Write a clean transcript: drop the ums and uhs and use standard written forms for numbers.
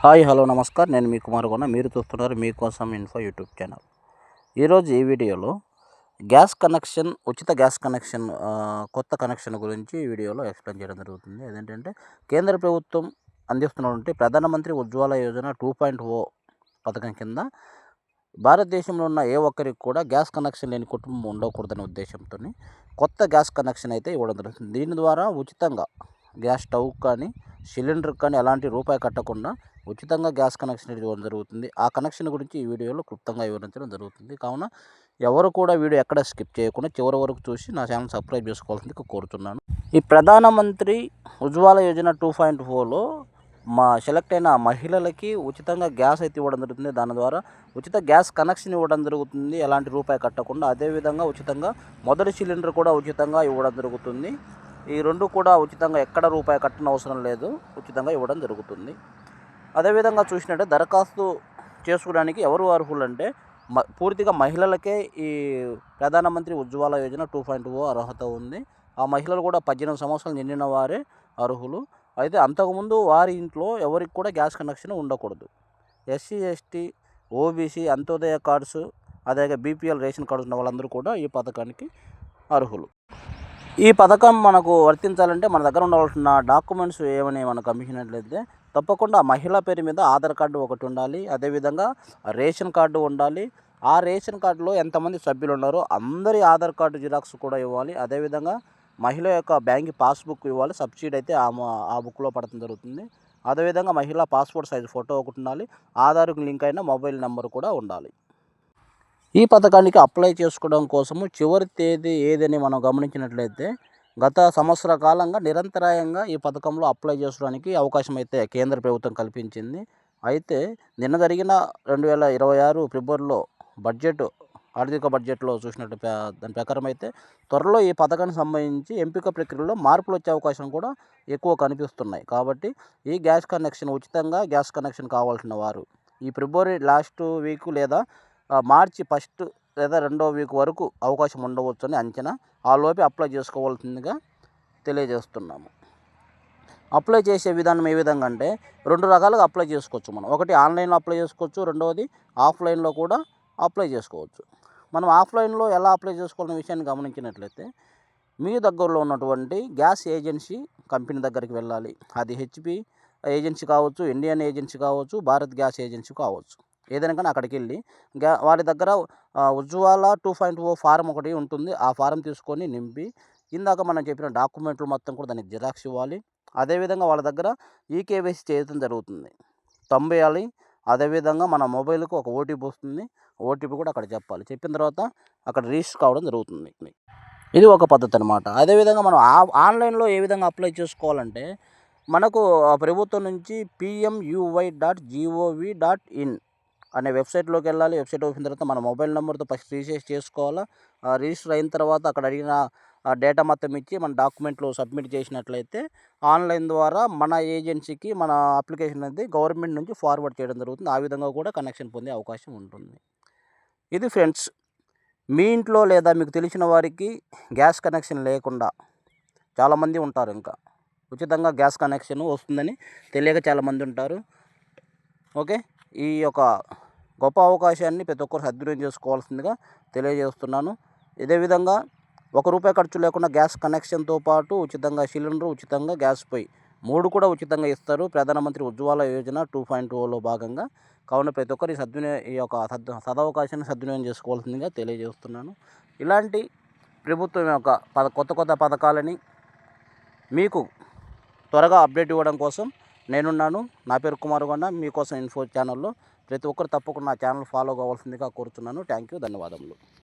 Hi hello నమస్కారం. నేను మీ కుమార్ గౌన. మీరు చూస్తున్నారు మీకోసం ఇన్ఫో యూట్యూబ్ ఛానల్. ఈరోజు ఈ వీడియోలో గ్యాస్ కనెక్షన్, ఉచిత గ్యాస్ కనెక్షన్ కొత్త కనెక్షన్ గురించి ఈ వీడియోలో ఎక్స్ప్లెయిన్ చేయడం జరుగుతుంది. అదేంటంటే కేంద్ర ప్రభుత్వం అందిస్తున్నటువంటి ప్రధానమంత్రి ఉజ్వల యోజన 2.0 పథకం కింద భారతదేశంలో ఉన్న ఏ ఒక్కరికి కూడా గ్యాస్ కనెక్షన్ లేని కుటుంబం ఉండకూడదనే ఉద్దేశంతో కొత్త గ్యాస్ కనెక్షన్ అయితే ఇవ్వడం జరుగుతుంది. దీని ద్వారా ఉచితంగా గ్యాస్ స్టవ్ కానీ సిలిండర్ కానీ ఎలాంటి రూపాయి కట్టకుండా ఉచితంగా గ్యాస్ కనెక్షన్ ఇవ్వడం జరుగుతుంది. ఆ కనెక్షన్ గురించి ఈ వీడియోలో క్లుప్తంగా వివరించడం జరుగుతుంది. కావున ఎవరు కూడా వీడియో ఎక్కడ స్కిప్ చేయకుండా చివరి వరకు చూసి నా ఛానల్ సబ్స్క్రైబ్ చేసుకోవాల్సింది కోరుతున్నాను. ఈ ప్రధానమంత్రి ఉజ్వల యోజన 2.0లో సెలెక్ట్ అయిన మహిళలకి ఉచితంగా గ్యాస్ అయితే ఇవ్వడం జరుగుతుంది. దాని ద్వారా ఉచిత గ్యాస్ కనెక్షన్ ఇవ్వడం జరుగుతుంది, ఎలాంటి రూపాయి కట్టకుండా. అదేవిధంగా ఉచితంగా మొదటి సిలిండర్ కూడా ఉచితంగా ఇవ్వడం జరుగుతుంది. ఈ రెండు కూడా ఉచితంగా, ఎక్కడ రూపాయి కట్టన అవసరం లేదు, ఉచితంగా ఇవ్వడం జరుగుతుంది. అదేవిధంగా చూసినట్టే దరఖాస్తు చేసుకోవడానికి ఎవరు అర్హులు అంటే పూర్తిగా మహిళలకే ఈ ప్రధానమంత్రి ఉజ్వల యోజన 2.0 అర్హత ఉంది. ఆ మహిళలు కూడా 18 సంవత్సరాలు నిండిన వారే అర్హులు. అయితే అంతకుముందు వారి ఇంట్లో ఎవరికి కూడా గ్యాస్ కనెక్షన్ ఉండకూడదు. SC, ST, OBC, Antyodaya cards, అదే బీపీఎల్ రేషన్ కార్డ్స్ ఉన్న వాళ్ళందరూ కూడా ఈ పథకానికి అర్హులు. ఈ పథకం మనకు వర్తించాలంటే మన దగ్గర ఉండవలసిన డాక్యుమెంట్స్ ఏమని మనం గమనించినట్లయితే తప్పకుండా మహిళ పేరు మీద ఆధార్ కార్డు ఒకటి ఉండాలి. అదేవిధంగా రేషన్ కార్డు ఉండాలి. ఆ రేషన్ కార్డులో ఎంతమంది సభ్యులు ఉన్నారో అందరి ఆధార్ కార్డు జిరాక్స్ కూడా ఇవ్వాలి. అదేవిధంగా మహిళ యొక్క బ్యాంక్ పాస్బుక్ ఇవ్వాలి. సబ్సిడీ అయితే ఆ బుక్లో పడటం జరుగుతుంది. అదేవిధంగా మహిళ పాస్పోర్ట్ సైజ్ ఫోటో ఒకటి ఉండాలి. ఆధార్కు లింక్ అయిన మొబైల్ నెంబర్ కూడా ఉండాలి. ఈ పథకానికి అప్లై చేసుకోవడం కోసము చివరి తేదీ ఏదని మనం గమనించినట్లయితే గత సంవత్సర కాలంగా నిరంతరాయంగా ఈ పథకంలో అప్లై చేసుకోవడానికి అవకాశం అయితే కేంద్ర ప్రభుత్వం కల్పించింది. అయితే నిన్న జరిగిన 2026 ఫిబ్రవరిలో ఆర్థిక బడ్జెట్లో చూసినట్టు దాని ప్రకారం అయితే త్వరలో ఈ పథకానికి సంబంధించి ఎంపిక ప్రక్రియలో మార్పులు వచ్చే అవకాశం కూడా ఎక్కువ కనిపిస్తున్నాయి. కాబట్టి ఈ గ్యాస్ కనెక్షన్, ఉచితంగా గ్యాస్ కనెక్షన్ కావాల్సిన వారు ఈ ఫిబ్రవరి లాస్ట్ వీక్ లేదా మార్చి 1 లేదా 2వ వీక్ వరకు అవకాశం ఉండవచ్చు అని అంచనా. ఆ లోపే అప్లై చేసుకోవాల్సిందిగా తెలియజేస్తున్నాము. అప్లై చేసే విధానం ఏ విధంగా అంటే 2 రకాలుగా అప్లై చేసుకోవచ్చు మనం. ఒకటి ఆన్లైన్లో అప్లై చేసుకోవచ్చు, రెండవది ఆఫ్లైన్లో కూడా అప్లై చేసుకోవచ్చు. మనం ఆఫ్లైన్లో ఎలా అప్లై చేసుకోవాలనే విషయాన్ని గమనించినట్లయితే మీ దగ్గరలో ఉన్నటువంటి గ్యాస్ ఏజెన్సీ కంపెనీ దగ్గరికి వెళ్ళాలి. అది హెచ్పి ఏజెన్సీ కావచ్చు, ఇండియన్ ఏజెన్సీ కావచ్చు, భారత్ గ్యాస్ ఏజెన్సీ కావచ్చు. ఏదైనా కానీ అక్కడికి వెళ్ళి వారి దగ్గర ఉజ్వల 2.0 ఫారం ఒకటి ఉంటుంది. ఆ ఫారం తీసుకొని నింపి ఇందాక మనం చెప్పిన డాక్యుమెంట్లు మొత్తం కూడా దానికి జిరాక్స్ ఇవ్వాలి. అదేవిధంగా వాళ్ళ దగ్గర ఈకేవైసీ చేయడం జరుగుతుంది, తంబేయాలి. అదేవిధంగా మన మొబైల్కు ఒక ఓటీపీ వస్తుంది. ఓటీపీ కూడా అక్కడ చెప్పాలి. చెప్పిన తర్వాత అక్కడ రిజిస్టర్ కావడం జరుగుతుంది. ఇది ఒక పద్ధతి అనమాట. అదేవిధంగా మనం ఆన్లైన్లో ఏ విధంగా అప్లై చేసుకోవాలంటే మనకు ప్రభుత్వం నుంచి pmuy.gov.in అనే వెబ్సైట్లోకి వెళ్ళాలి. వెబ్సైట్ ఓపెన్ తర్వాత మన మొబైల్ నెంబర్తో ఫస్ట్ రిజిస్టర్ చేసుకోవాలా. రిజిస్టర్ అయిన తర్వాత అక్కడ అడిగిన డేటా మొత్తం ఇచ్చి మన డాక్యుమెంట్లు సబ్మిట్ చేసినట్లయితే ఆన్లైన్ ద్వారా మన ఏజెన్సీకి మన అప్లికేషన్ అనేది గవర్నమెంట్ నుంచి ఫార్వర్డ్ చేయడం జరుగుతుంది. ఆ విధంగా కూడా కనెక్షన్ పొందే అవకాశం ఉంటుంది. ఇది ఫ్రెండ్స్, మీ ఇంట్లో లేదా మీకు తెలిసిన వారికి గ్యాస్ కనెక్షన్ లేకుండా చాలామంది ఉంటారు. ఇంకా ఉచితంగా గ్యాస్ కనెక్షన్ వస్తుందని తెలియక చాలామంది ఉంటారు. ఓకే, ఈ యొక్క గొప్ప అవకాశాన్ని ప్రతి ఒక్కరు సద్వినియోగం చేసుకోవాల్సిందిగా తెలియజేస్తున్నాను. ఇదే విధంగా ₹1 ఖర్చు లేకుండా గ్యాస్ కనెక్షన్తో పాటు ఉచితంగా సిలిండర్, ఉచితంగా గ్యాస్ పొయ్యి 3 కూడా ఉచితంగా ఇస్తారు ప్రధానమంత్రి ఉజ్వల యోజన 2.0లో భాగంగా. కావున ప్రతి ఒక్కరు ఈ యొక్క సదవకాశాన్ని సద్వినియోగం చేసుకోవాల్సిందిగా తెలియజేస్తున్నాను. ఇలాంటి ప్రభుత్వం యొక్క కొత్త పథకాలని మీకు త్వరగా అప్డేట్ ఇవ్వడం కోసం నేనున్నాను. నా పేరు కుమార్ గౌన. మీకోసం ఇన్ఫో ఛానల్లో ప్రతి ఒక్కరు తప్పకుండా నా ఛానల్ ఫాలో కావాల్సిందిగా కోరుతున్నాను. థ్యాంక్ యూ, ధన్యవాదములు.